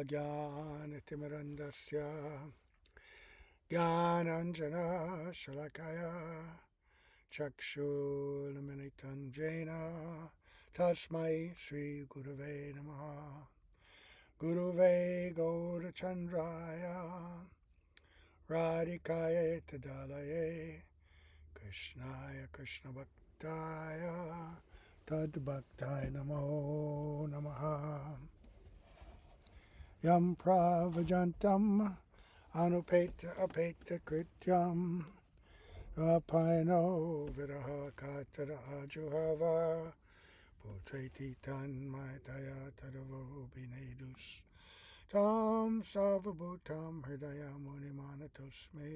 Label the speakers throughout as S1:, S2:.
S1: ज्ञानतिमिरन्दस्य ज्ञानाञ्जना शलाकया चक्षुर्मिलितं येन तस्मै श्रीगुरवे नमः. गुरुवे गौरचन्द्राय राधिकायै तदालये कृष्णाय कृष्णभक्ताय तद्भक्ताय नमो नमः. Yam pravajantam anupeta apeta krityam rapaino viraha katara ajuhava putreti tanmayataya tadavo binedus tam savabhutam hridaya munimanatosme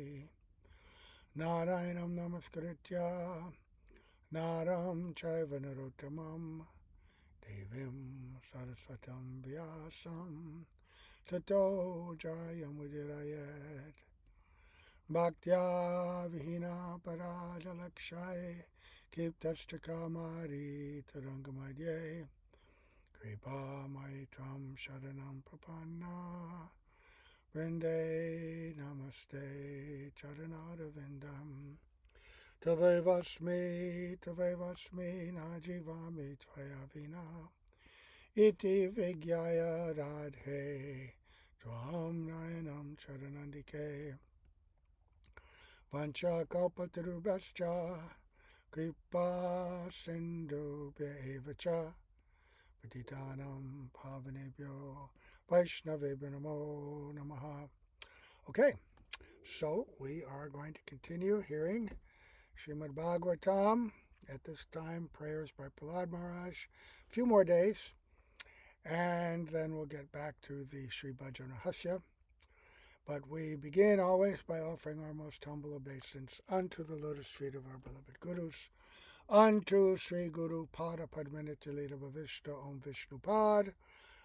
S1: Narayanam namaskritya naram chaiva narottamam devim saraswatam vyasam tato jayamudirayat bhaktya vihina parajalakshay kiptashtakamari tarangamadye kripa maitam sharanam prapanna vrinde namaste charanarvindam tavevasmi najivami tvaya vina iti vigyaya radhe tvam nayanam charanandike vancha kalpatarubhascha kripa sindhu bhaivacha patitanam pavanebhyo vaishnavebhyo namo namaha. Okay, so we are going to continue hearing Srimad Bhagavatam. At this time, prayers by Prahlad Maharaja. A few more days, and then we'll get back to the Sri Bhajan Rahasya. But we begin always by offering our most humble obeisance unto the lotus feet of our beloved Gurus, unto Sri Guru Pada Padmanitya Lita Bhavishta Om Vishnu Pad,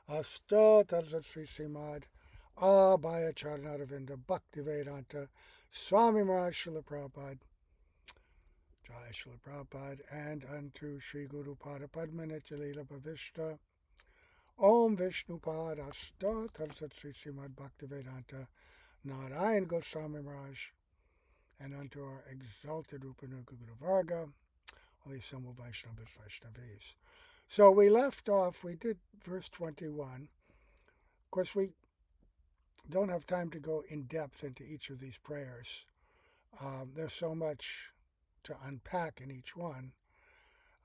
S1: Asta Tarzat Sri Srimad Abhaya Charanaravinda Bhakti Vedanta Swami Maharaj Srila Prabhupada, Jai Srila Prabhupada, and unto Sri Guru Pada Padmanitya Lila Bhavishta Om Vishnu Pad Asta Tarsat Sri Srimad Bhaktivedanta Narayan Goswami Maharaj, and unto our exalted Upanuga Guru Varga, all the assembled Vaishnavas, Vaishnavis. So we left off, we did verse 21. Of course, we don't have time to go in depth into each of these prayers. There's so much to unpack in each one,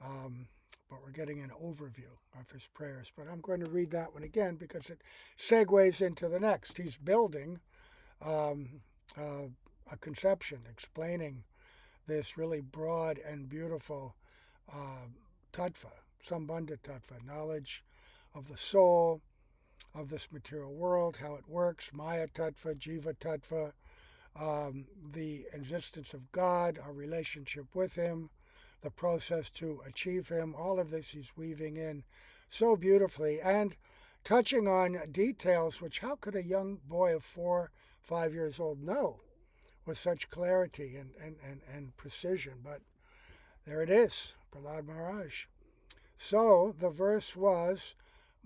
S1: but we're getting an overview of his prayers. But I'm going to read that one again because it segues into the next. He's building a conception, explaining this really broad and beautiful tattva, sambandha tattva, knowledge of the soul, of this material world, how it works, maya tattva, jiva tattva, the existence of God, our relationship with Him, the process to achieve Him. All of this He's weaving in so beautifully and touching on details which how could a young boy of 4, 5 years old know with such clarity and precision? But there it is, Prahlad Maharaj. So the verse was,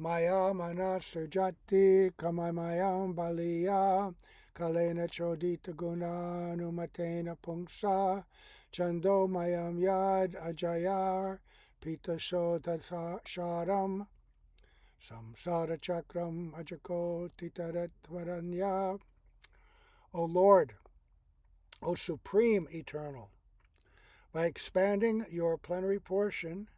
S1: Maya mana sujati kamamayam baliya kalena chodita guna numatena pungsa chando mayam yad ajayar pita sharam samsara chakram ajako titaretvaranya. O Lord, O Supreme Eternal, by expanding your plenary portion,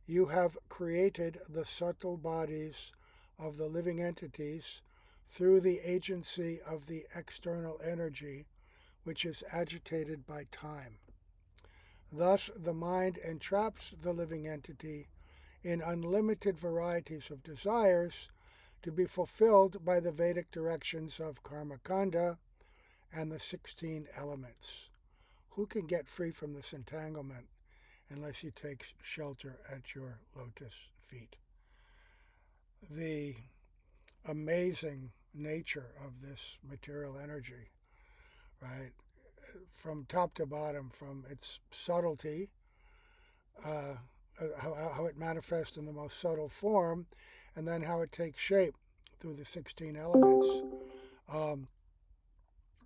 S1: you have created the subtle bodies of the living entities through the agency of the external energy, which is agitated by time. Thus, the mind entraps the living entity in unlimited varieties of desires to be fulfilled by the Vedic directions of Karma Kanda and the 16 elements. Who can get free from this entanglement unless he takes shelter at your lotus feet? The amazing nature of this material energy, right? From top to bottom, from its subtlety, how it manifests in the most subtle form, and then how it takes shape through the 16 elements. Um,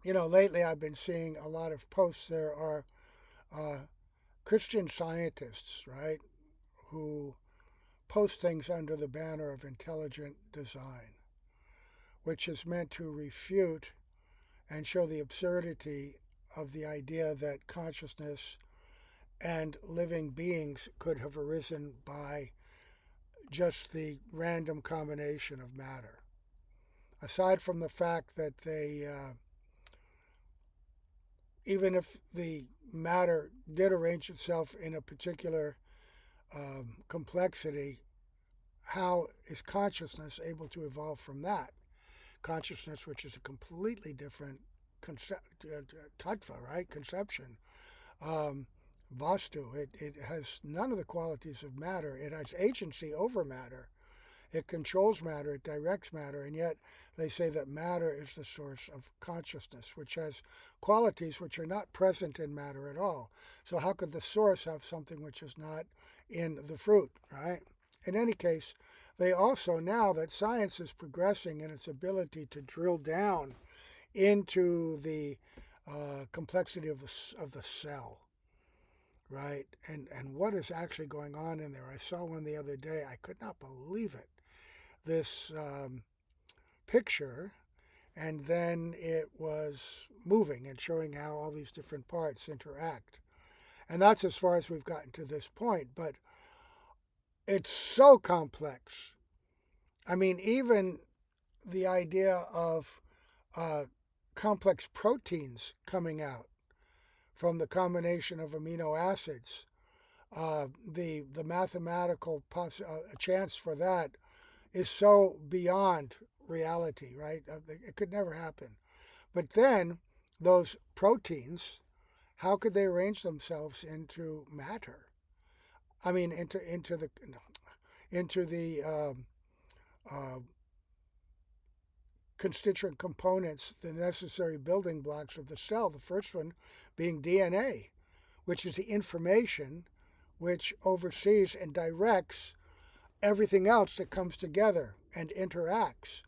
S1: lately I've been seeing a lot of posts. There are uh, Christian scientists, right, who post things under the banner of intelligent design, which is meant to refute and show the absurdity of the idea that consciousness and living beings could have arisen by just the random combination of matter. Aside from the fact that even if the matter did arrange itself in a particular complexity, how is consciousness able to evolve from that? Consciousness, which is a completely different tattva, right? Conception. Um, Vastu, it has none of the qualities of matter. It has agency over matter. It controls matter, it directs matter, and yet they say that matter is the source of consciousness, which has qualities which are not present in matter at all. So how could the source have something which is not in the fruit, right? In any case, they also, now that science is progressing in its ability to drill down into the complexity of the cell, right? And what is actually going on in there. I saw one the other day. I could not believe it. This picture, and then it was moving and showing how all these different parts interact. And that's as far as we've gotten to this point. But it's so complex. I mean, even the idea of complex proteins coming out from the combination of amino acids, the mathematical chance for that is so beyond reality, right? It could never happen. But then those proteins, how could they arrange themselves into matter? I mean, into the uh, constituent components, the necessary building blocks of the cell. The first one being DNA, which is the information which oversees and directs everything else that comes together and interacts.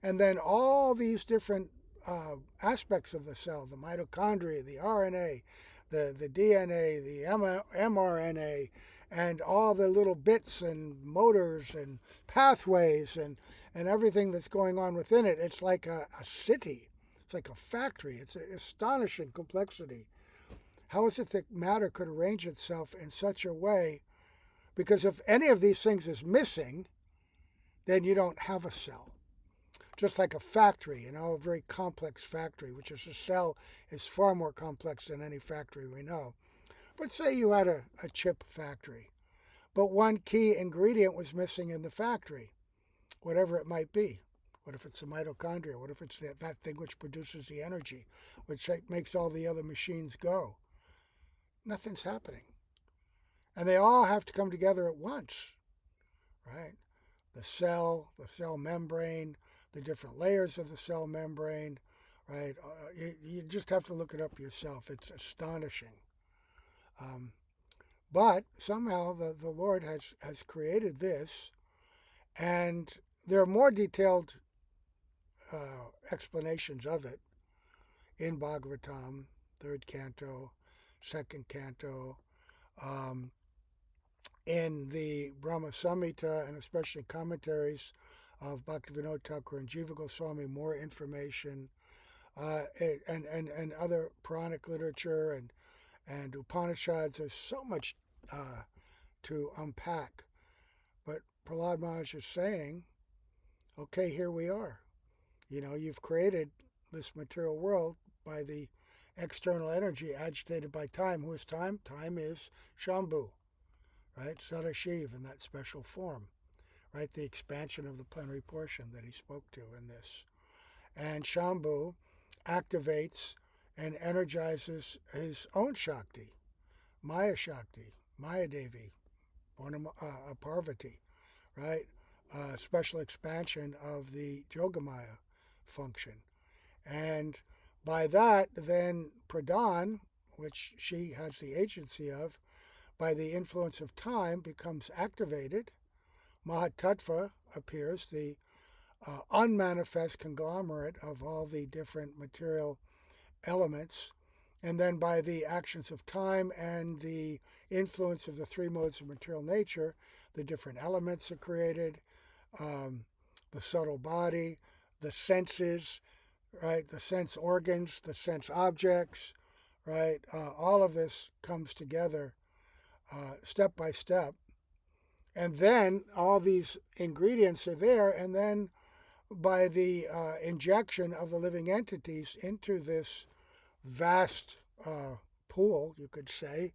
S1: And then all these different aspects of the cell, the mitochondria, the RNA, the DNA, the mRNA, and all the little bits and motors and pathways and everything that's going on within it. It's like a city. It's like a factory. It's an astonishing complexity. How is it that matter could arrange itself in such a way? Because if any of these things is missing, then you don't have a cell. Just like a factory, a very complex factory, which is a cell is far more complex than any factory we know. But say you had a chip factory, but one key ingredient was missing in the factory, whatever it might be. What if it's the mitochondria? What if it's that thing which produces the energy, which makes all the other machines go? Nothing's happening. And they all have to come together at once, right? The cell membrane, the different layers of the cell membrane, right? You just have to look it up yourself. It's astonishing. But somehow the Lord has created this, and there are more detailed explanations of it in Bhagavatam, third canto, second canto, in the Brahma Samhita, and especially commentaries of Bhaktivinoda Thakur and Jiva Goswami, more information, and other Puranic literature and Upanishads. There's so much to unpack. But Prahlad Maharaja is saying, okay, here we are. You've created this material world by the external energy agitated by time. Who is time? Time is Shambhu, right? Sadashiv in that special form, right? The expansion of the plenary portion that he spoke to in this. And Shambhu activates and energizes his own Shakti, Maya Shakti, Maya Devi, Parvati, right? Special expansion of the Yogamaya function. And by that, then Pradhan, which she has the agency of, by the influence of time, becomes activated. Mahatattva appears, the unmanifest conglomerate of all the different material elements. And then by the actions of time and the influence of the three modes of material nature, the different elements are created, the subtle body, the senses, right? The sense organs, the sense objects, right? All of this comes together step by step. And then all these ingredients are there, and then by the injection of the living entities into this vast pool, you could say,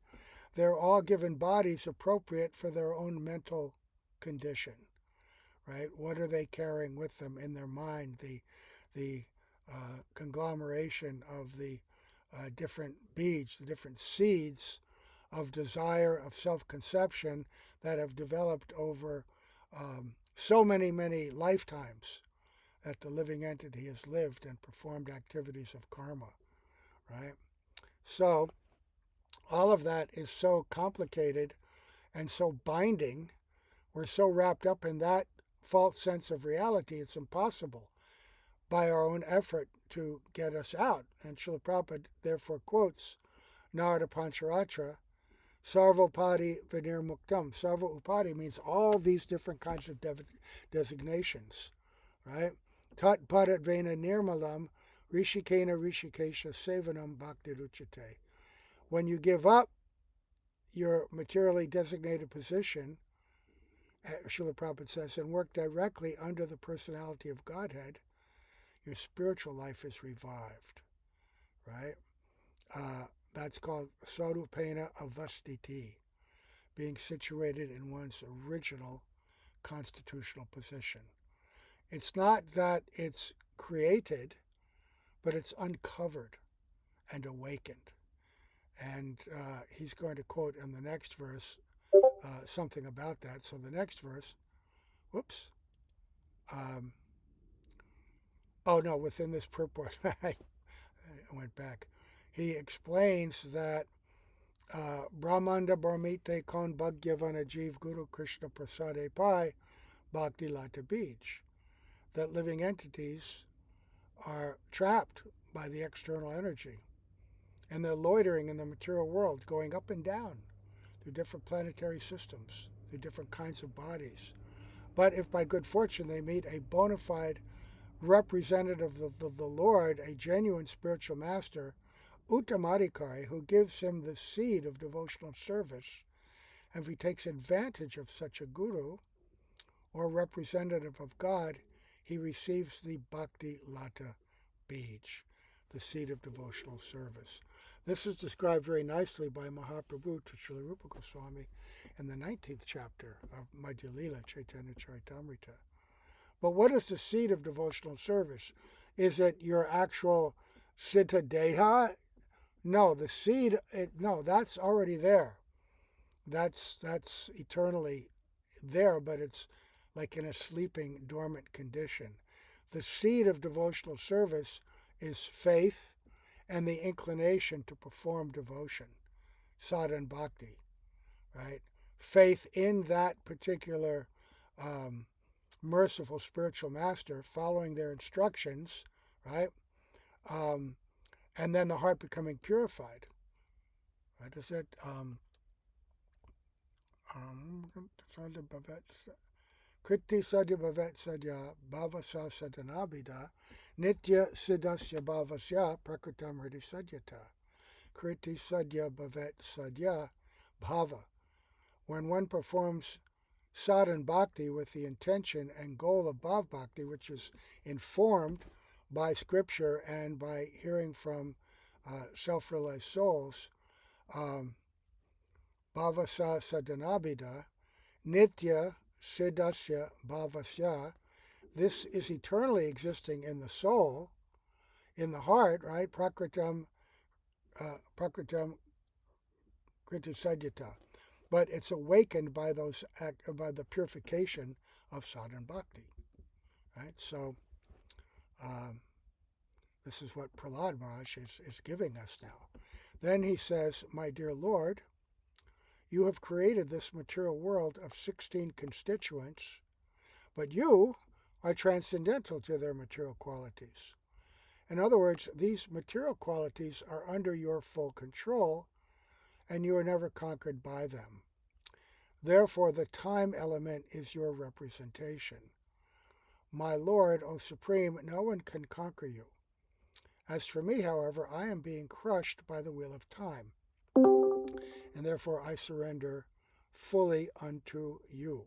S1: they're all given bodies appropriate for their own mental condition, right? What are they carrying with them in their mind? The conglomeration of the different beads, the different seeds of desire, of self-conception that have developed over so many lifetimes that the living entity has lived and performed activities of karma, right? So all of that is so complicated and so binding. We're so wrapped up in that false sense of reality, it's impossible by our own effort to get us out. And Srila Prabhupada therefore quotes Narada Pancharatra, Sarvopadi Vinir Muktam. Sarva Upadi means all these different kinds of designations, right? Tat Padat Vena Nirmalam Rishikena Rishikesha Sevanam Bhakti Ruchate. When you give up your materially designated position, Srila Prabhupada says, and work directly under the personality of Godhead, your spiritual life is revived, right? That's called Sarupena Avastiti, being situated in one's original constitutional position. It's not that it's created, but it's uncovered and awakened. And he's going to quote in the next verse something about that. So the next verse, whoops. Within this purport, I went back. He explains that Brahmanda Brahmite Kon Bhagyavana Jeev Guru Krishna Prasade Pai Bhakti Lata Beach, that living entities are trapped by the external energy and they're loitering in the material world, going up and down through different planetary systems, through different kinds of bodies. But if by good fortune they meet a bona fide representative of the Lord, a genuine spiritual master, Uttamadikari, who gives him the seed of devotional service, and if he takes advantage of such a guru or representative of God, he receives the Bhakti Lata Bij, the seed of devotional service. This is described very nicely by Mahaprabhu to Srila Rupa Goswami in the 19th chapter of Madhya Lila Chaitanya Charitamrita. But what is the seed of devotional service? Is it your actual Siddha Deha? No, the seed, that's already there. That's eternally there, but it's like in a sleeping, dormant condition. The seed of devotional service is faith and the inclination to perform devotion, sadhana bhakti, right? Faith in that particular merciful spiritual master, following their instructions, right? And then the heart becoming purified. Right? Is it Kriti Sadhya Bhavet Sadhya Bhavasa Sadhanabhida Nitya Siddhasya Bhavasya Prakritam Hridi Sadyata. Kriti Sadhya Bhavet Sadhya Bhava. When one performs sadhana bhakti with the intention and goal of bhav bhakti, which is informed by scripture and by hearing from self-realized souls, bhavasa sadhanabhida, nitya siddhasya bhavasya, this is eternally existing in the soul, in the heart, right? Prakritam kriti sadyata. But it's awakened by by the purification of sadhana bhakti, right? So this is what Prahlad Maharaja is giving us now. Then he says, my dear Lord, you have created this material world of 16 constituents, but you are transcendental to their material qualities. In other words, these material qualities are under your full control, and you are never conquered by them. Therefore, the time element is your representation. My Lord, O Supreme, no one can conquer you. As for me, however, I am being crushed by the wheel of time, and therefore I surrender fully unto you.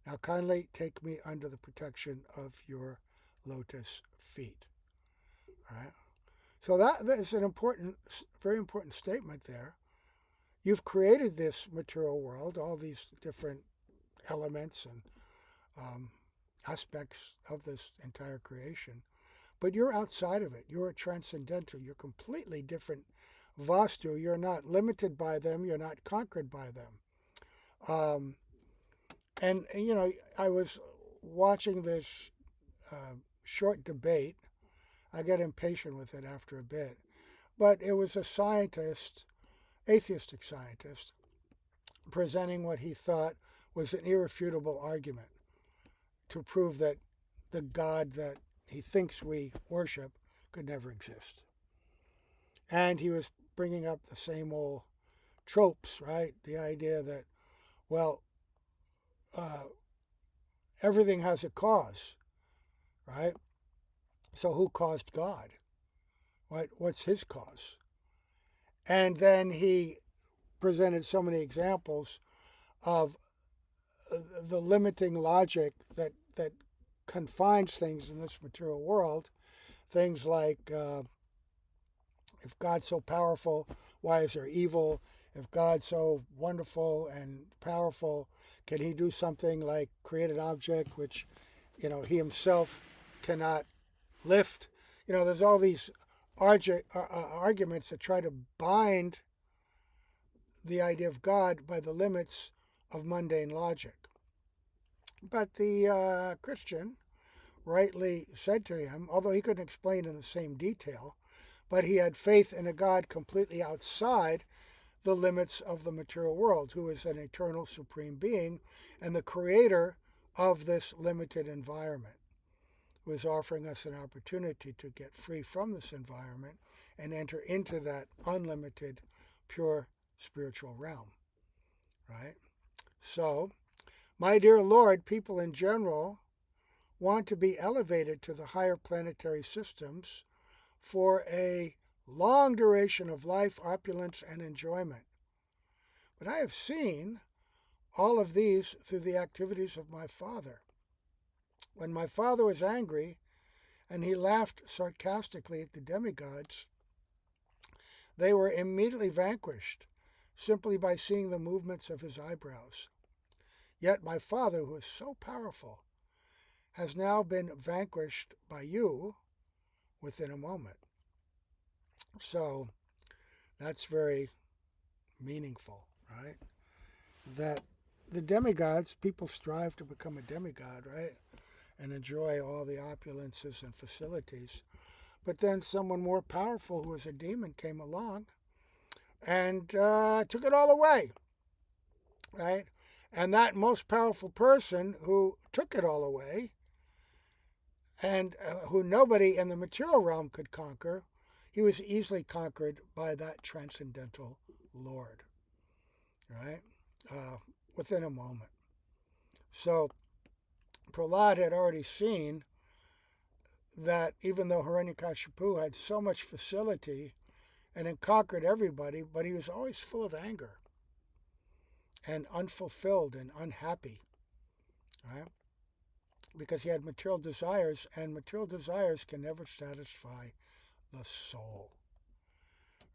S1: Now kindly take me under the protection of your lotus feet. All right? So that is an important, very important statement there. You've created this material world, all these different elements and aspects of this entire creation, but you're outside of it. You're transcendental. You're completely different Vastu. You're not limited by them. You're not conquered by them. And, you know, I was watching this short debate. I get impatient with it after a bit. But it was a scientist, atheistic scientist, presenting what he thought was an irrefutable argument to prove that the God that he thinks we worship could never exist. And he was bringing up the same old tropes, right? The idea that, well, everything has a cause, right? So who caused God? What's his cause? And then he presented so many examples of the limiting logic that confines things in this material world. Things like, if God's so powerful, why is there evil? If God's so wonderful and powerful, can he do something like create an object which, you know, he himself cannot lift? You know, there's all these arguments that try to bind the idea of God by the limits of mundane logic. But the Christian rightly said to him, although he couldn't explain in the same detail, but he had faith in a God completely outside the limits of the material world, who is an eternal supreme being and the creator of this limited environment, who is offering us an opportunity to get free from this environment and enter into that unlimited, pure spiritual realm, right? So, my dear Lord, people in general want to be elevated to the higher planetary systems for a long duration of life, opulence, and enjoyment. But I have seen all of these through the activities of my father. When my father was angry and he laughed sarcastically at the demigods, they were immediately vanquished simply by seeing the movements of his eyebrows. Yet my father, who is so powerful, has now been vanquished by you within a moment. So that's very meaningful, right? That the demigods, people strive to become a demigod, right? And enjoy all the opulences and facilities. But then someone more powerful, who was a demon, came along and took it all away, right? And that most powerful person who took it all away and who nobody in the material realm could conquer, he was easily conquered by that transcendental Lord, right? Within a moment. So Prahlad had already seen that even though Hiranyakashipu had so much facility and had conquered everybody, but he was always full of anger and unfulfilled and unhappy, right? Because he had material desires, and material desires can never satisfy the soul,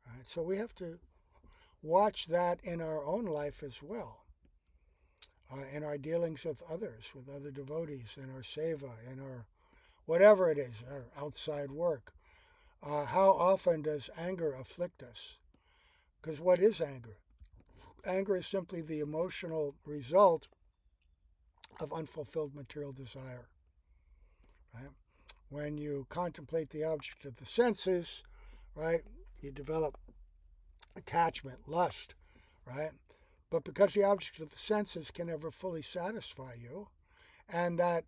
S1: right? So we have to watch that in our own life as well, in our dealings with others, with other devotees, in our seva, in our whatever it is, our outside work. How often does anger afflict us? Because what is anger? Anger is simply the emotional result of unfulfilled material desire, right? When you contemplate the object of the senses, right, you develop attachment, lust, right? But because the object of the senses can never fully satisfy you, and that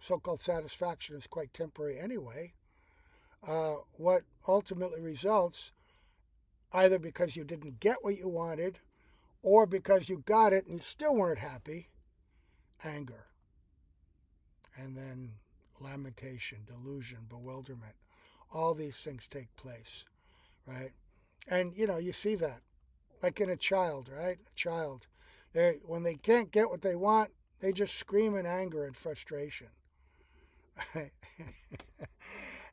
S1: so-called satisfaction is quite temporary anyway. What ultimately results, either because you didn't get what you wanted or because you got it and you still weren't happy, anger. And then lamentation, delusion, bewilderment. All these things take place, right? And, you see that, like in a child, right? A child, when they can't get what they want, they just scream in anger and frustration.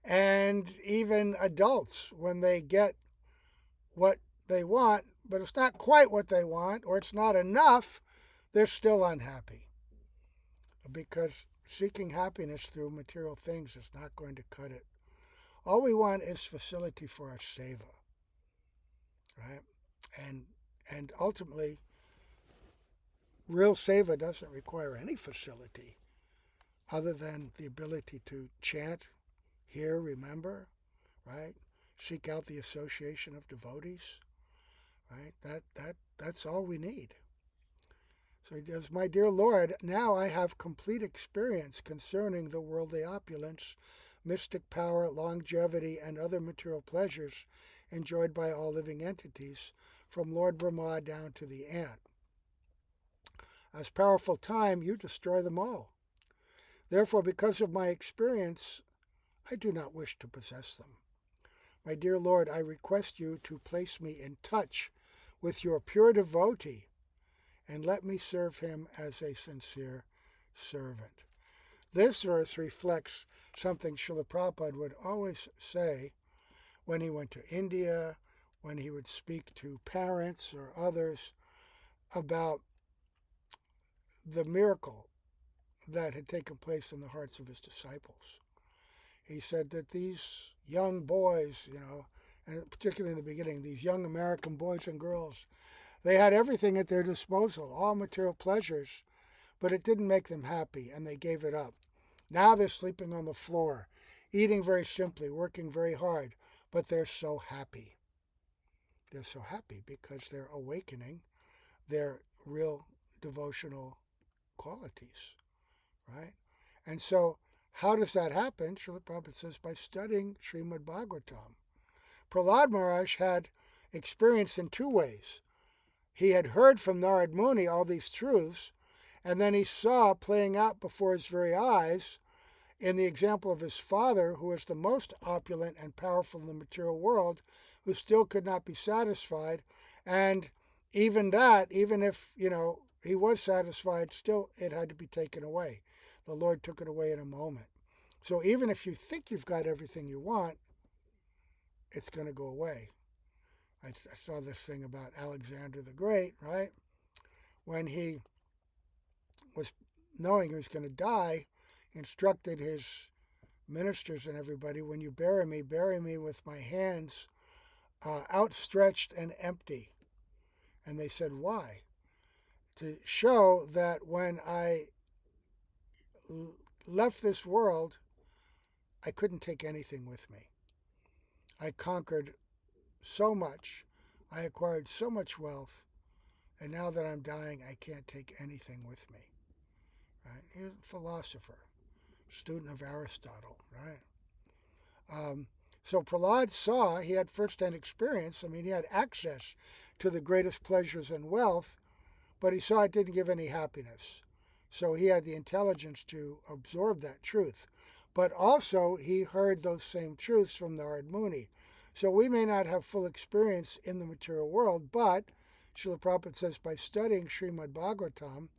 S1: And even adults, when they get what they want, but it's not quite what they want, or it's not enough, they're still unhappy. Because seeking happiness through material things is not going to cut it. All we want is facility for our seva, right? And ultimately, real seva doesn't require any facility other than the ability to chant, hear, remember, right? Seek out the association of devotees, right? That's all we need. So he says, my dear Lord, now I have complete experience concerning the worldly opulence, mystic power, longevity, and other material pleasures enjoyed by all living entities, from Lord Brahma down to the ant. As powerful time, you destroy them all. Therefore, because of my experience, I do not wish to possess them. My dear Lord, I request you to place me in touch with your pure devotee and let me serve him as a sincere servant. This verse reflects something Srila Prabhupada would always say when he went to India, when he would speak to parents or others about the miracle that had taken place in the hearts of his disciples. He said that these young boys, and particularly in the beginning, these young American boys and girls, they had everything at their disposal, all material pleasures, but it didn't make them happy, and they gave it up. Now they're sleeping on the floor, eating very simply, working very hard, but they're so happy. They're so happy because they're awakening their real devotional qualities, right? And so, how does that happen? Srila Prabhupada says, by studying Srimad Bhagavatam. Prahlad Maharaja had experience in two ways. He had heard from Narad Muni all these truths, and then he saw playing out before his very eyes in the example of his father, who was the most opulent and powerful in the material world, who still could not be satisfied. And even that, even if, he was satisfied, still it had to be taken away. The Lord took it away in a moment. So even if you think you've got everything you want, it's going to go away. I saw this thing about Alexander the Great, right? When he was knowing he was going to die, he instructed his ministers and everybody, when you bury me with my hands outstretched and empty. And they said, why? To show that when I left this world, I couldn't take anything with me. I conquered so much. I acquired so much wealth. And now that I'm dying, I can't take anything with me. Right? He's a philosopher, student of Aristotle, right? So Prahlad saw, he had first-hand experience. He had access to the greatest pleasures and wealth, but he saw it didn't give any happiness. So he had the intelligence to absorb that truth. But also, he heard those same truths from Narad Muni. So we may not have full experience in the material world, but Srila Prabhupada says by studying Srimad Bhagavatam,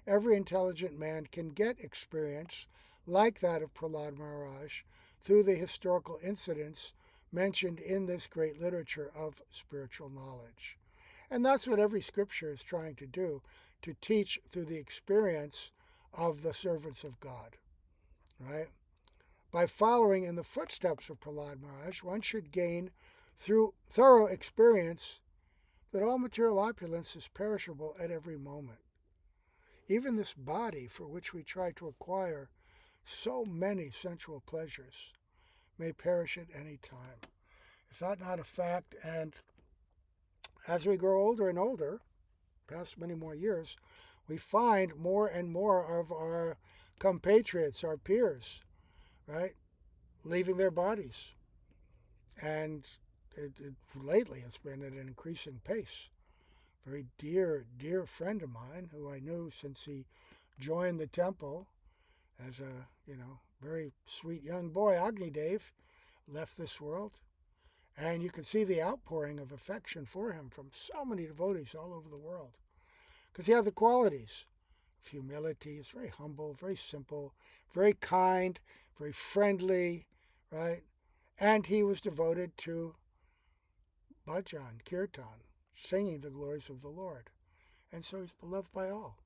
S1: every intelligent man can get experience like that of Prahlad Maharaj through the historical incidents mentioned in this great literature of spiritual knowledge. And that's what every scripture is trying to do, to teach through the experience of the servants of God, right? By following in the footsteps of Prahlad Maharaj, one should gain through thorough experience that all material opulence is perishable at every moment. Even this body for which we try to acquire so many sensual pleasures may perish at any time. Is that not a fact? And as we grow older and older, past many more years, we find more and more of our compatriots, our peers, right, leaving their bodies. And lately it's been at an increasing pace. Very dear friend of mine who I knew since he joined the temple as a, very sweet young boy, Agni Dev, left this world. And you can see the outpouring of affection for him from so many devotees all over the world. Because he had the qualities of humility. He's very humble, very simple, very kind, very friendly, right? And he was devoted to bhajan, kirtan, singing the glories of the Lord. And so he's beloved by all.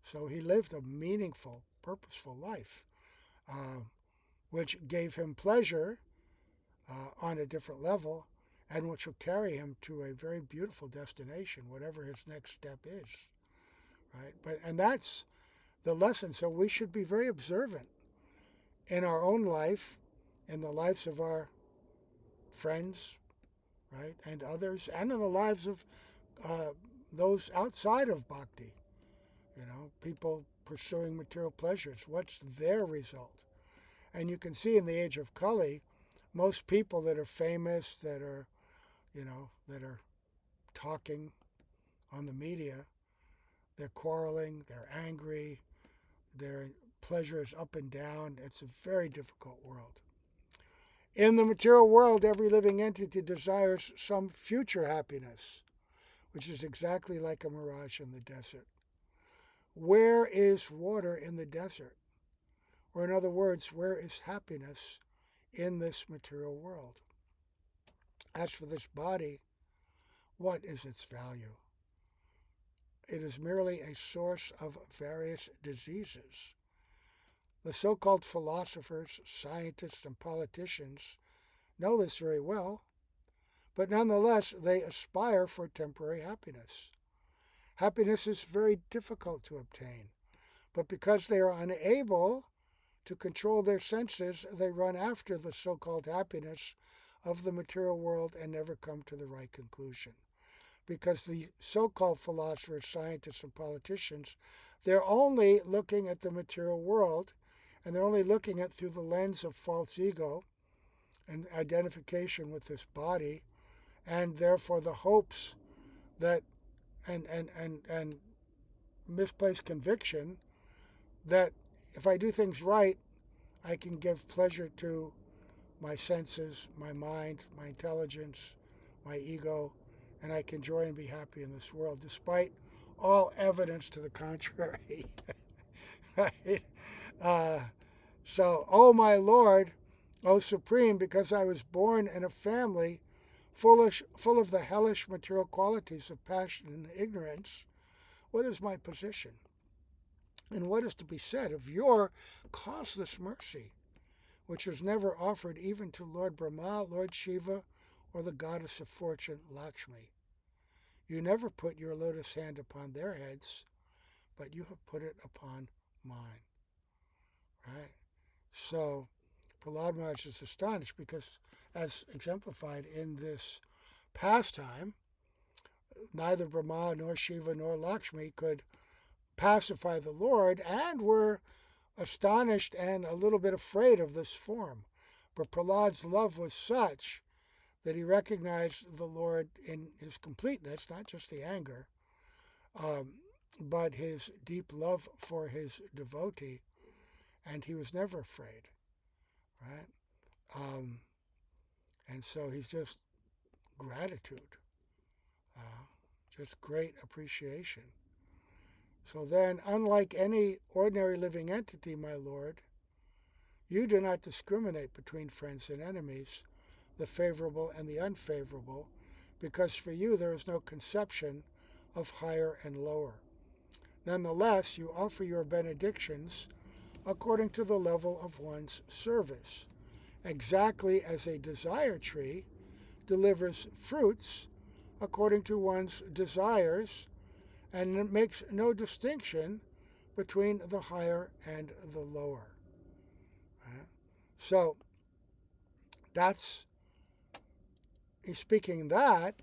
S1: So he lived a meaningful, purposeful life, which gave him pleasure on a different level, and which will carry him to a very beautiful destination, whatever his next step is. Right? And that's the lesson. So we should be very observant in our own life, in the lives of our friends, right, and others, and in the lives of those outside of bhakti. People pursuing material pleasures. What's their result? And you can see in the age of Kali, most people that are famous, that are talking on the media, they're quarreling, they're angry, their pleasure is up and down. It's a very difficult world. In the material world, every living entity desires some future happiness, which is exactly like a mirage in the desert. Where is water in the desert? Or in other words, where is happiness in this material world? As for this body, what is its value? It is merely a source of various diseases. The so-called philosophers, scientists, and politicians know this very well, but nonetheless they aspire for temporary happiness. Happiness is very difficult to obtain, but because they are unable to control their senses, they run after the so-called happiness of the material world and never come to the right conclusion. Because the so-called philosophers, scientists, and politicians, they're only looking at the material world, and they're only looking at through the lens of false ego and identification with this body, and therefore the hopes that and misplaced conviction that if I do things right, I can give pleasure to my senses, my mind, my intelligence, my ego, and I can enjoy and be happy in this world, despite all evidence to the contrary. Right? So, oh my Lord, oh Supreme, because I was born in a family full of the hellish material qualities of passion and ignorance, what is my position? And what is to be said of your causeless mercy, which was never offered even to Lord Brahma, Lord Shiva, or the goddess of fortune, Lakshmi? You never put your lotus hand upon their heads, but you have put it upon mine. Right? So, Prahlad Maharaja is astonished because, as exemplified in this pastime, neither Brahma nor Shiva nor Lakshmi could pacify the Lord, and were astonished and a little bit afraid of this form. But Prahlad's love was such that he recognized the Lord in his completeness, not just the anger, but his deep love for his devotee, and he was never afraid, right? And so he's just gratitude, just great appreciation. So then, unlike any ordinary living entity, my Lord, you do not discriminate between friends and enemies, the favorable and the unfavorable, because for you there is no conception of higher and lower. Nonetheless, you offer your benedictions according to the level of one's service, exactly as a desire tree delivers fruits according to one's desires, and it makes no distinction between the higher and the lower. Right? So he's speaking that,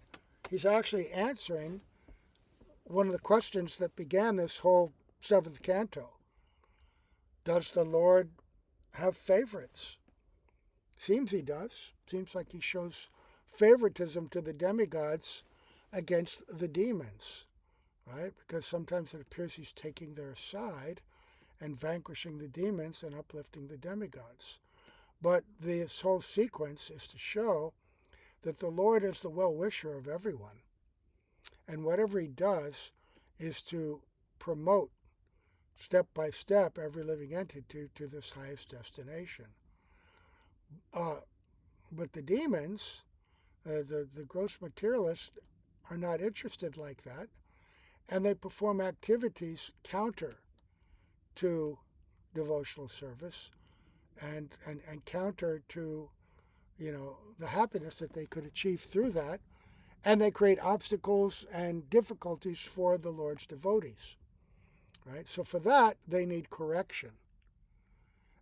S1: he's actually answering one of the questions that began this whole seventh canto. Does the Lord have favorites? Seems he does. Seems like he shows favoritism to the demigods against the demons, right? Because sometimes it appears he's taking their side and vanquishing the demons and uplifting the demigods. But this whole sequence is to show that the Lord is the well-wisher of everyone. And whatever he does is to promote, step by step, every living entity to this highest destination. But the demons, the gross materialists, are not interested like that, and they perform activities counter to devotional service and counter to, the happiness that they could achieve through that, and they create obstacles and difficulties for the Lord's devotees, right? So for that, they need correction.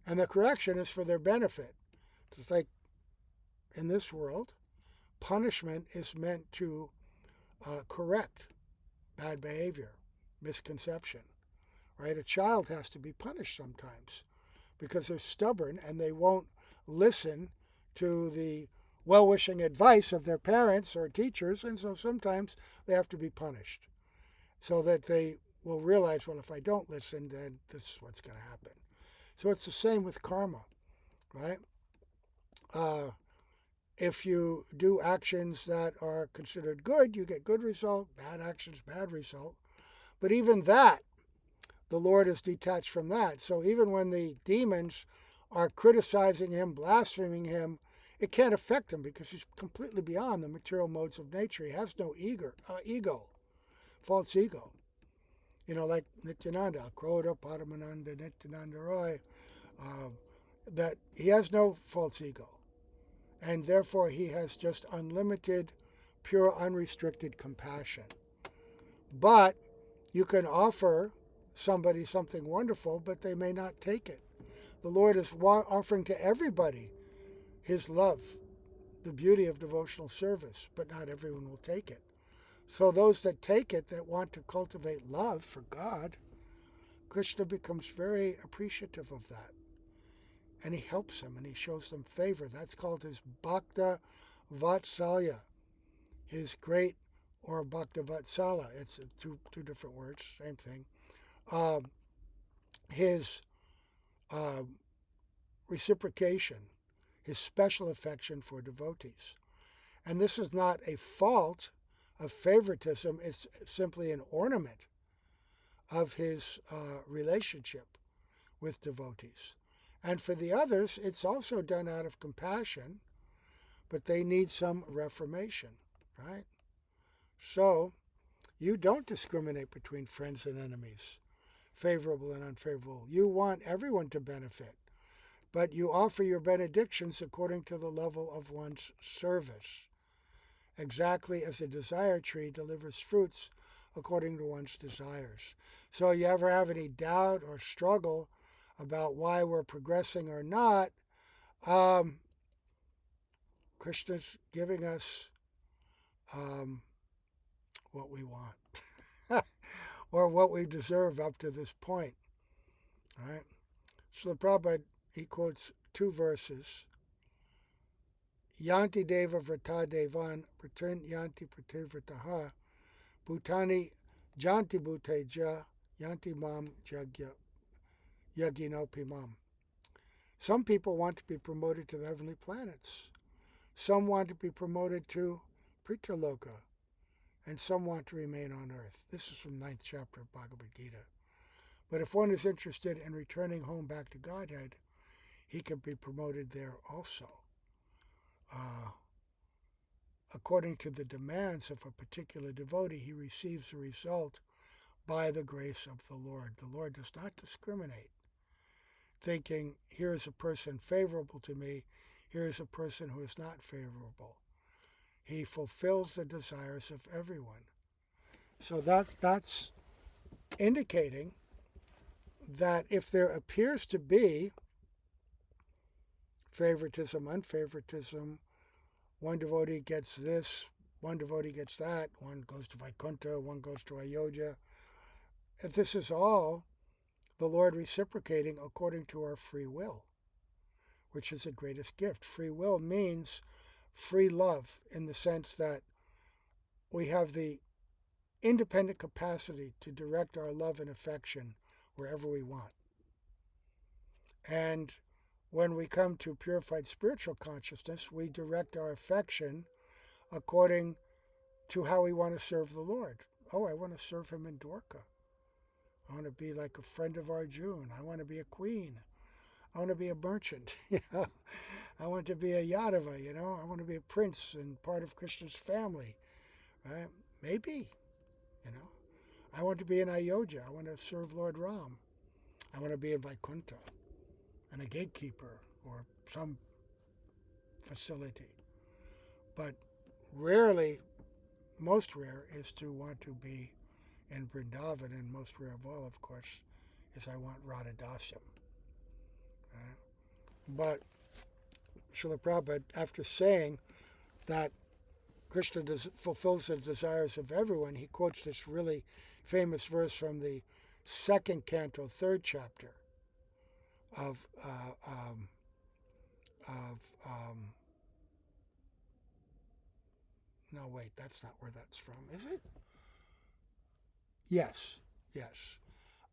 S1: And the correction is for their benefit. Just like in this world, punishment is meant to correct bad behavior, misconception, right? A child has to be punished sometimes because they're stubborn and they won't listen to the well-wishing advice of their parents or teachers, and so sometimes they have to be punished so that they will realize, well, if I don't listen, then this is what's going to happen. So it's the same with karma, right? If you do actions that are considered good, you get good result. Bad actions, bad result. But even that, the Lord is detached from that. So even when the demons are criticizing him, blaspheming him, it can't affect him because he's completely beyond the material modes of nature. He has no ego, false ego. Like Nityananda, Krodha, Paramananda, Nityananda Roy, that he has no false ego. And therefore he has just unlimited, pure, unrestricted compassion. But you can offer somebody something wonderful, but they may not take it. The Lord is offering to everybody his love, the beauty of devotional service, but not everyone will take it. So those that take it, that want to cultivate love for God, Krishna becomes very appreciative of that. And he helps them and he shows them favor. That's called his Bhakta Vatsalya, his great, or Bhakta Vatsala. It's two different words, same thing. His reciprocation, his special affection for devotees. And this is not a fault of favoritism, it's simply an ornament of his relationship with devotees. And for the others, it's also done out of compassion, but they need some reformation, right? So you don't discriminate between friends and enemies, favorable and unfavorable. You want everyone to benefit, but you offer your benedictions according to the level of one's service, exactly as a desire tree delivers fruits according to one's desires. So you ever have any doubt or struggle about why we're progressing or not, Krishna's giving us what we want or what we deserve up to this point. Right? So Prabhupada, he quotes two verses. Yanti deva vrata devan pratin yanti prativrataha bhutani janti bhuteja yanti mam yaginopi mam. Some people want to be promoted to the heavenly planets. Some want to be promoted to Pritaloka. And some want to remain on earth. This is from 9th chapter of Bhagavad Gita. But if one is interested in returning home back to Godhead, he can be promoted there also. According to the demands of a particular devotee, he receives the result by the grace of the Lord. The Lord does not discriminate, thinking, here is a person favorable to me, here is a person who is not favorable. He fulfills the desires of everyone. So that's indicating that if there appears to be favoritism, unfavoritism, one devotee gets this, one devotee gets that, one goes to Vaikuntha, one goes to Ayodhya. If this is all the Lord reciprocating according to our free will, which is the greatest gift. Free will means free love in the sense that we have the independent capacity to direct our love and affection wherever we want. And when we come to purified spiritual consciousness, we direct our affection according to how we want to serve the Lord. Oh, I want to serve him in Dwarka. I want to be like a friend of Arjuna. I want to be a queen. I want to be a merchant. I want to be a Yadava. I want to be a prince and part of Krishna's family. Right? Maybe. I want to be an Ayodhya. I want to serve Lord Ram. I want to be in Vaikuntha and a gatekeeper or some facility. But rarely, most rare, is to want to be in Vrindavan, and most rare of all, of course, is I want Radha Dasyam. Right? But Srila Prabhupada, after saying that Krishna fulfills the desires of everyone, he quotes this really famous verse from the second canto, third chapter of no, wait, that's not where that's from, is it? Yes.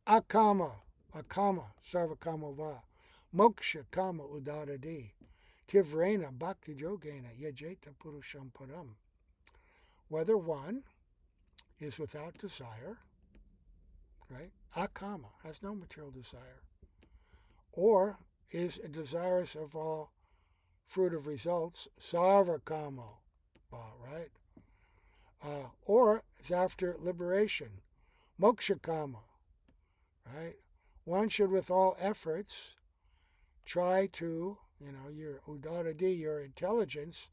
S1: Akama, sarvakama va, moksha kama udaradi, tivrena bhakti yogena yajeta purusham param. Whether one is without desire, right? Akama, has no material desire, or is desirous of all fruit of results, sarvakama, right? Or is after liberation, moksha kama, right? One should with all efforts try to, your udaradi, your intelligence,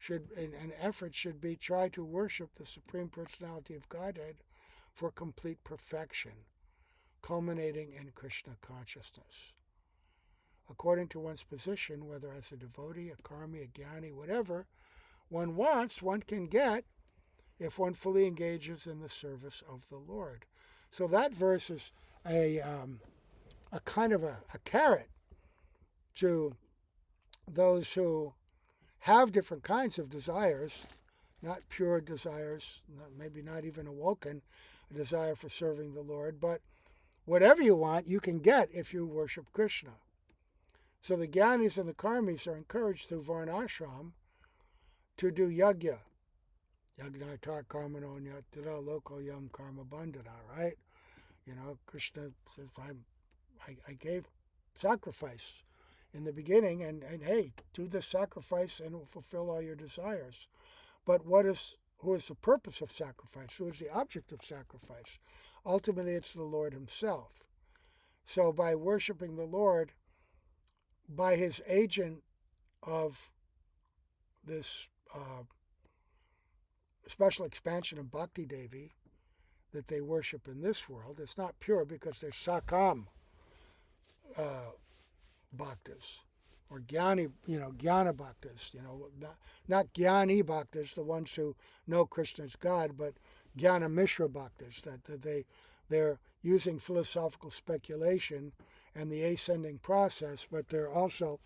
S1: an effort should be try to worship the Supreme Personality of Godhead for complete perfection, culminating in Krishna consciousness. According to one's position, whether as a devotee, a karmi, a jnani, whatever one wants, one can get if one fully engages in the service of the Lord. So that verse is a kind of a carrot to those who have different kinds of desires, not pure desires, maybe not even awoken, a desire for serving the Lord, but whatever you want, you can get if you worship Krishna. So the Gyanis and the Karmis are encouraged through Varnashram to do yagya. Yagnatar karmano nyatira loko yam karma bandhana, right? Krishna says, I gave sacrifice in the beginning, and hey, do the sacrifice and it will fulfill all your desires. But who is the purpose of sacrifice? Who is the object of sacrifice? Ultimately, it's the Lord himself. So by worshiping the Lord, by his agent of this special expansion of Bhakti Devi that they worship in this world, it's not pure because they're Sakam bhaktas, or Jnana bhaktas, not Jnani bhaktas, the ones who know Krishna is God, but Jnana Mishra bhaktas, that they're using philosophical speculation and the ascending process, but they're also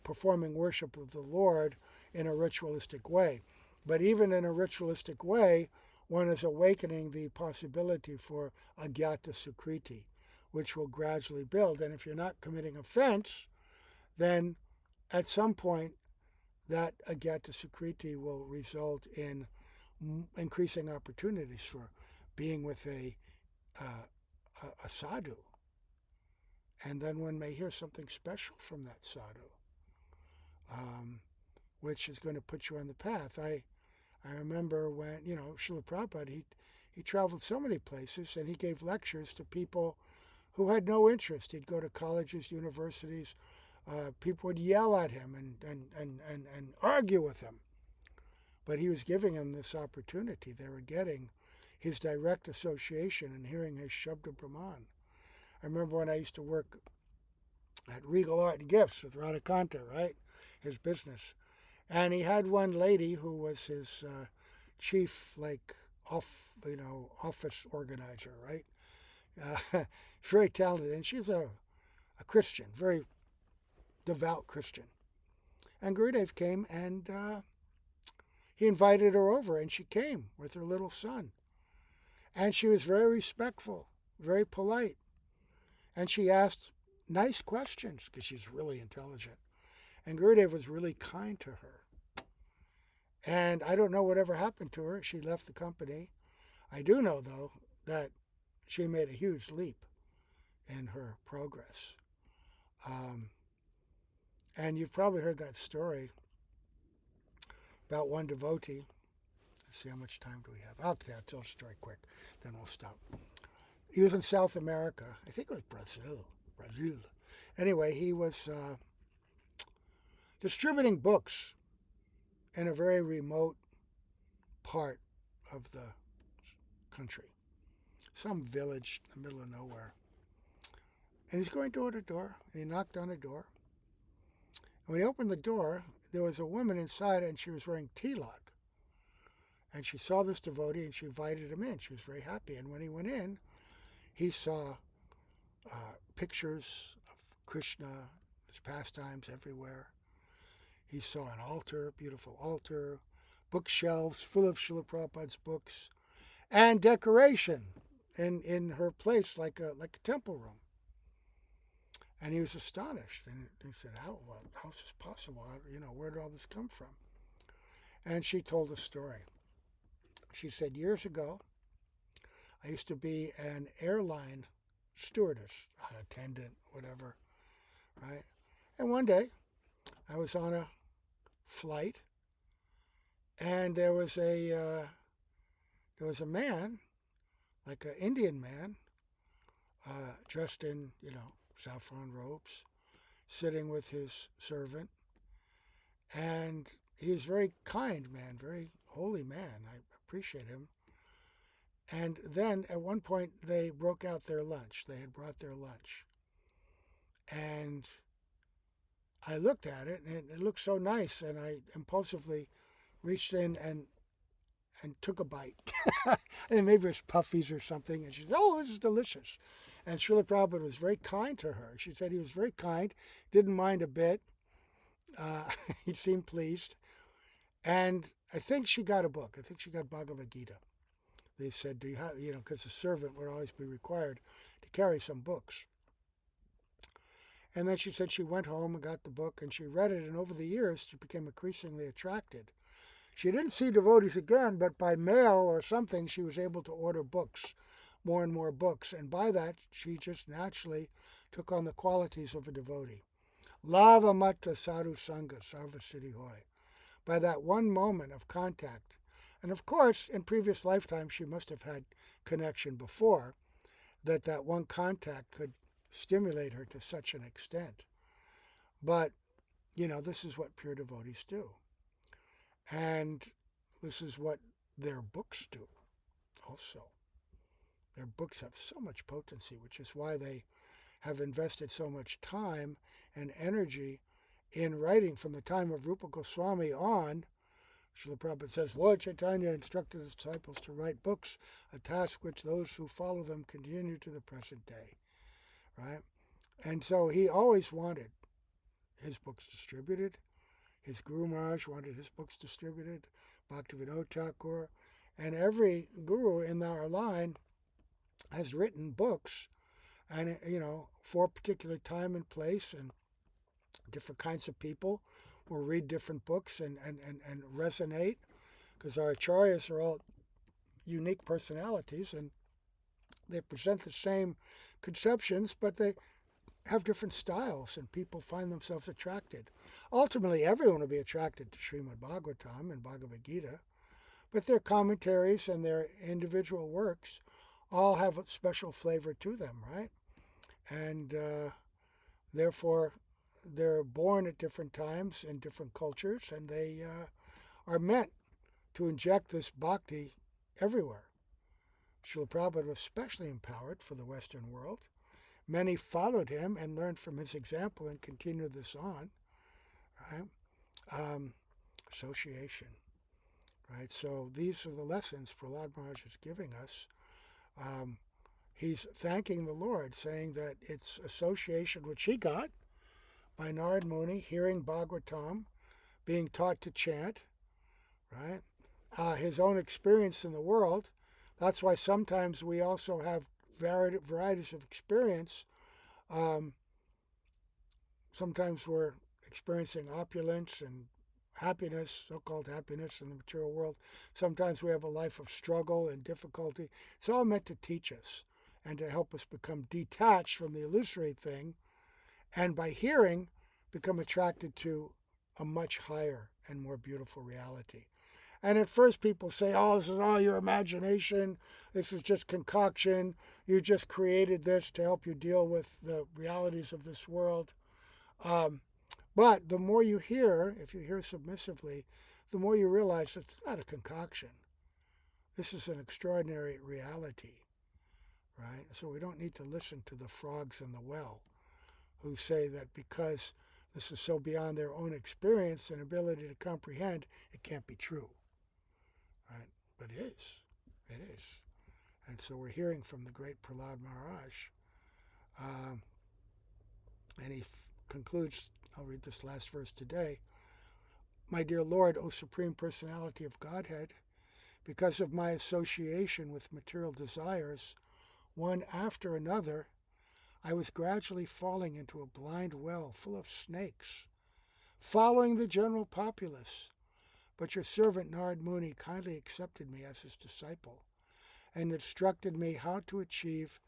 S1: performing worship of the Lord in a ritualistic way. But even in a ritualistic way, one is awakening the possibility for agyata sukriti, which will gradually build. And if you're not committing offense, then at some point that agyata sukriti will result in increasing opportunities for being with a sadhu. And then one may hear something special from that sadhu, which is going to put you on the path. I remember when, Srila Prabhupada, he traveled so many places and he gave lectures to people who had no interest. He'd go to colleges, universities. People would yell at him and argue with him. But he was giving them this opportunity. They were getting his direct association and hearing his Shabda Brahman. I remember when I used to work at Regal Art and Gifts with Radhakanta, right? His business. And he had one lady who was his chief, office organizer, right? very talented, and she's a Christian, very devout Christian. And Gurudev came and he invited her over, and she came with her little son. And she was very respectful, very polite, and she asked nice questions because she's really intelligent. And Gurudev was really kind to her. And I don't know whatever happened to her. She left the company. I do know, though, that she made a huge leap in her progress. And you've probably heard that story about one devotee. Let's see, how much time do we have? Okay, I'll tell the story quick, then we'll stop. He was in South America. I think it was Brazil. Anyway, he was distributing books in a very remote part of the country, some village in the middle of nowhere. And he's going door to door, and he knocked on a door. And when he opened the door, there was a woman inside, and she was wearing tilak. And she saw this devotee, and she invited him in. She was very happy. And when he went in, he saw pictures of Krishna, his pastimes everywhere. He saw an altar, beautiful altar, bookshelves full of Srila Prabhupada's books, and decoration in her place like a temple room. And he was astonished, and he said, how's this possible? Where did all this come from? And she told a story. She said, years ago, I used to be an airline stewardess, an attendant, whatever, right? And one day, I was on a flight, and there was a man, like an Indian man, dressed in, saffron robes, sitting with his servant. And he was a very kind man, very holy man. I appreciate him. And then at one point they broke out their lunch. They had brought their lunch. And I looked at it, and it looked so nice, and I impulsively reached in and took a bite. And maybe it was puffies or something. And she said, oh, this is delicious. And Srila Prabhupada was very kind to her. She said he was very kind, didn't mind a bit. He seemed pleased. And I think she got a book. I think she got Bhagavad Gita. They said, do you have, because the servant would always be required to carry some books. And then she said she went home and got the book, and she read it, and over the years she became increasingly attracted. She didn't see devotees again, but by mail or something she was able to order books, more and more books, and by that she just naturally took on the qualities of a devotee. Lava matra sadhu sangha sarva siddhi hoy. By that one moment of contact, and of course in previous lifetimes she must have had connection before, that one contact could stimulate her to such an extent. But, this is what pure devotees do. And this is what their books do also. Their books have so much potency, which is why they have invested so much time and energy in writing from the time of Rupa Goswami on. Srila Prabhupada says, Lord Chaitanya instructed his disciples to write books, a task which those who follow them continue to the present day. Right? And so he always wanted his books distributed. His Guru Maharaj wanted his books distributed, Bhaktivinoda Thakur, and every guru in our line has written books, and for a particular time and place, and different kinds of people will read different books and resonate, because our acharyas are all unique personalities, and they present the same conceptions, but they have different styles, and people find themselves attracted. Ultimately, everyone will be attracted to Srimad Bhagavatam and Bhagavad Gita, but their commentaries and their individual works all have a special flavor to them, right? And therefore, they're born at different times in different cultures, and they are meant to inject this bhakti everywhere. Srila Prabhupada was especially empowered for the Western world. Many followed him and learned from his example and continued this on. Right? Association. Right? So these are the lessons Prahlad Maharaja is giving us. he's thanking the Lord, saying that it's association which he got by Narad Muni, hearing Bhagavatam, being taught to chant, right? His own experience in the world. That's why sometimes we also have varieties of experience. Um, Sometimes we're experiencing opulence and happiness, so-called happiness in the material world. Sometimes we have a life of struggle and difficulty. It's all meant to teach us and to help us become detached from the illusory thing, and by hearing, become attracted to a much higher and more beautiful reality. And at first people say, oh, this is all your imagination. This is just concoction. You just created this to help you deal with the realities of this world. But the more you hear, if you hear submissively, the more you realize it's not a concoction. This is an extraordinary reality, right? So we don't need to listen to the frogs in the well who say that because this is so beyond their own experience and ability to comprehend, it can't be true, right? But it is. It is. And so we're hearing from the great Prahlad Maharaj. And he concludes, I'll read this last verse today. My dear Lord, O Supreme Personality of Godhead, because of my association with material desires, one after another, I was gradually falling into a blind well full of snakes, following the general populace. But your servant Narad Muni kindly accepted me as his disciple and instructed me how to achieve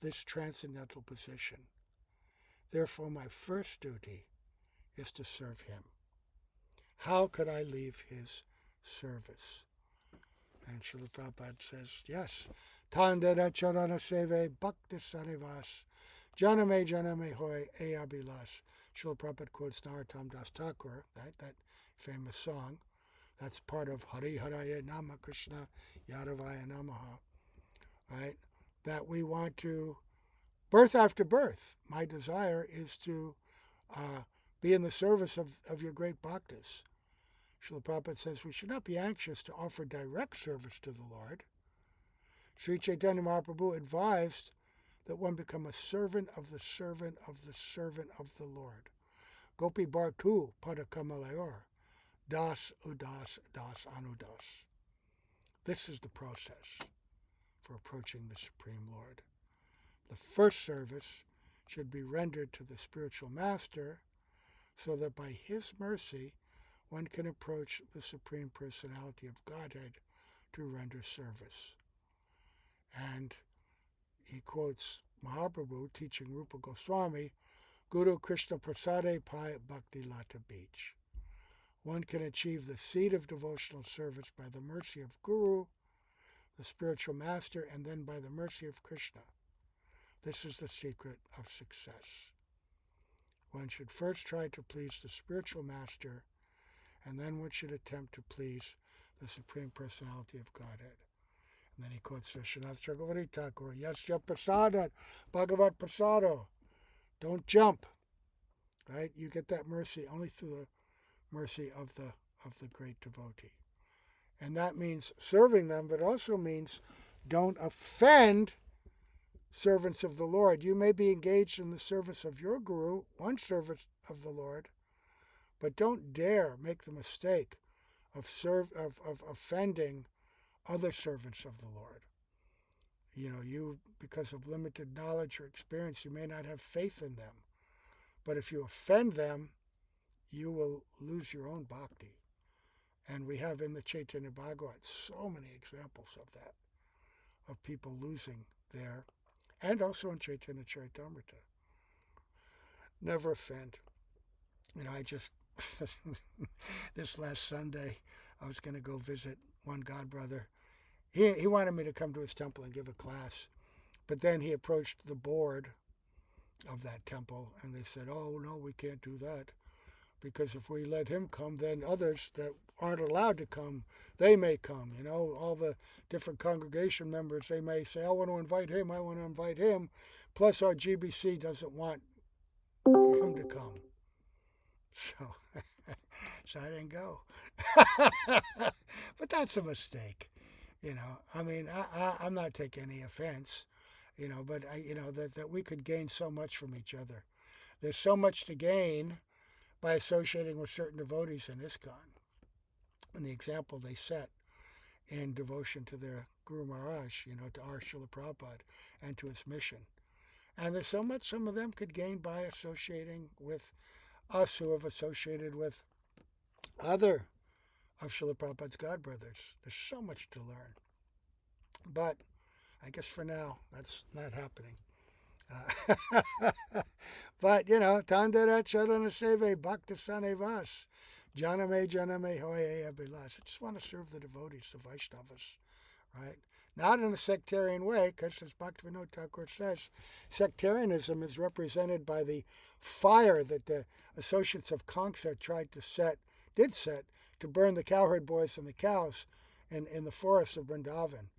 S1: this transcendental position. Therefore, my first duty is to serve him. How could I leave his service? And Srila Prabhupada says, yes, Tandara Charana Seve Bhakti Sarivas Janame Janame Hoy Eabilas. Srila Prabhupada quotes Narottam Das Thakur, that famous song. That's part of Hari Haraya Nama Krishna Yadavaya Namaha, right? That we want to, birth after birth, my desire is to be in the service of your great bhaktas. Srila Prabhupada says we should not be anxious to offer direct service to the Lord. Sri Chaitanya Mahaprabhu advised that one become a servant of the servant of the servant of the Lord. Gopi Bhartu Padakamalayur, Das Udas Das Anudas. This is the process for approaching the Supreme Lord. The first service should be rendered to the spiritual master so that by his mercy one can approach the Supreme Personality of Godhead to render service. And he quotes Mahaprabhu teaching Rupa Goswami, Guru Krishna Prasade Pai Bhakti Lata Beach. One can achieve the seat of devotional service by the mercy of Guru, the spiritual master, and then by the mercy of Krishna. This is the secret of success. One should first try to please the spiritual master, and then one should attempt to please the Supreme Personality of Godhead. And then he quotes Vishwanath Chakravarti Thakur, Yasya Prasadat Bhagavat Prasado. Don't jump, right? You get that mercy only through the mercy of the great devotee. And that means serving them, but also means don't offend servants of the Lord. You may be engaged in the service of your guru, one servant of the Lord, but don't dare make the mistake of offending other servants of the Lord. You, because of limited knowledge or experience, you may not have faith in them. But if you offend them, you will lose your own bhakti. And we have in the Chaitanya Bhagavat so many examples of that, of people losing their, and also in Chaitanya Charitamrita. Never offend. I just, this last Sunday, I was going to go visit one godbrother. He wanted me to come to his temple and give a class. But then he approached the board of that temple, and they said, oh, no, we can't do that. Because if we let him come, then others that aren't allowed to come, they may come. All the different congregation members, they may say, I want to invite him. Plus our GBC doesn't want him to come. So I didn't go. But that's a mistake. I'm not taking any offense. But that we could gain so much from each other. There's so much to gain by associating with certain devotees in ISKCON, and the example they set in devotion to their Guru Maharaj, to our Srila Prabhupada and to his mission. And there's so much some of them could gain by associating with us who have associated with other of Srila Prabhupada's God brothers. There's so much to learn. But I guess for now, that's not happening. But, Tandara Charana Seve Bhakta Sane Vas. Janame Hoye Abhilas. I just want to serve the devotees, the Vaishnavas, right? Not in a sectarian way, because as Bhaktivinoda Thakur says, sectarianism is represented by the fire that the associates of Kamsa did set to burn the cowherd boys and the cows in the forests of Vrindavan.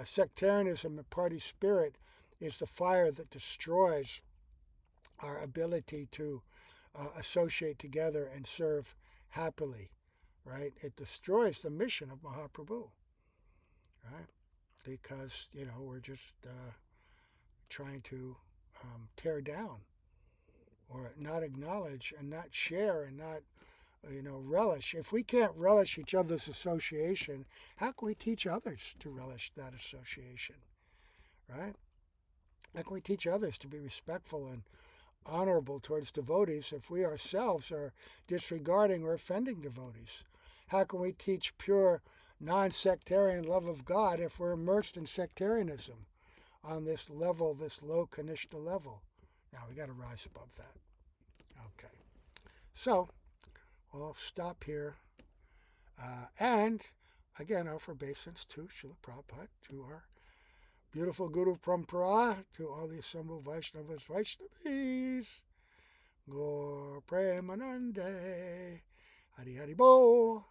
S1: Sectarianism and party spirit is the fire that destroys our ability to associate together and serve happily, right? It destroys the mission of Mahaprabhu, right? Because, we're just trying to tear down or not acknowledge and not share and not, relish. If we can't relish each other's association, how can we teach others to relish that association, right? How can we teach others to be respectful and honorable towards devotees if we ourselves are disregarding or offending devotees? How can we teach pure, non-sectarian love of God if we're immersed in sectarianism on this level, this low Kanishta level? Now, we got to rise above that. Okay. So, we'll stop here. And, again, offer obeisance to Srila Prabhupada, to our beautiful Guru Parampara, to all the assembled Vaishnavas, Vaishnavis, Gaur Premanande, Hari Hari Bol.